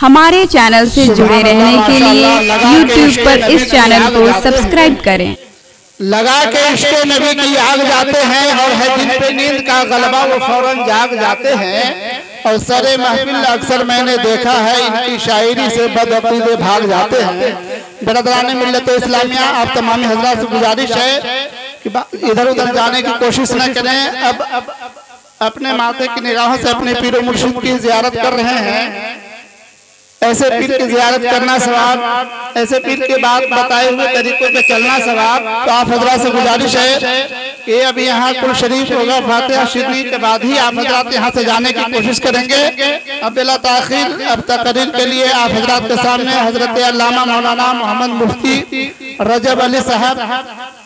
हमारे चैनल से जुड़े रहने के लिए YouTube पर इस चैनल को सब्सक्राइब करें। लगा के इश्क़े नबी की आग जाते हैं और है जिन पे नींद का गलबा वो फौरन जाग जाते हैं। और सरे महफिल अक्सर मैंने देखा है इनकी शायरी से बदअक़ीदे भाग जाते हैं। बिरादरान मिल्लत इस्लामिया, आप तमाम हज़रात से गुजारिश है कि इधर उधर जाने की कोशिश न करें। अब अपने माथे की निगाहों से अपने पीर मुर्शिद की ज़ियारत कर रहे हैं। ऐसे पीर की ज़ियारत करना सवाब, ऐसे पीर के बाद बताए हुए तरीकों पे चलना सवाब। तो आप हज़रात से गुजारिश है कि अभी यहाँ कुल शरीफ होगा, फातिहा शिरनी के बाद ही आप हज़रात यहाँ से जाने की कोशिश करेंगे। अब बिला ताख़ीर अब तकरीर के लिए आप हज़रात के सामने हज़रत अल्लामा मौलाना मोहम्मद मुफ्ती रजब अली साहब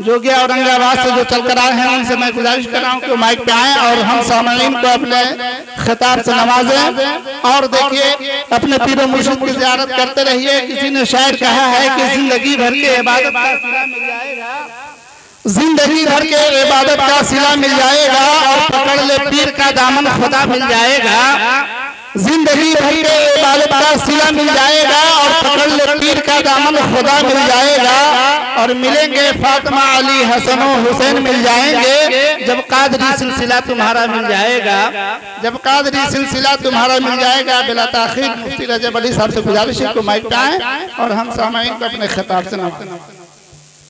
जो कि औरंगाबाद से जो चल कर आए हैं, उनसे मैं गुजारिश कर रहा हूँ कि माइक पे आए और हम सामईन को अपने खिताब से नवाजें। और देखिए, अपने पीर मुर्शिद की ज़ियारत करते रहिए। किसी ने शायर कहा है कि जिंदगी भर के इबादत का सिला मिल जाएगा, जिंदगी भर के इबादत का सिला मिल जाएगा और पकड़ ले पीर का दामन खुदा मिल जाएगा। जिंदगी भर के इबादत का सिला मिल जाएगा और पकड़ ले पीर का दामन खुदा मिल जाएगा। और मिलेंगे फातिमा अली हसन हुसैन मिल जाएंगे जब कादरी सिलसिला तुम्हारा मिल जाएगा, जब कादरी सिलसिला तुम्हारा मिल जाएगा। बिला ताख़ीर मुफ्ती रजब अली साहब से गुजारिश है को माइक पे आए और हम सामईन को अपने खिताब से नवाजें।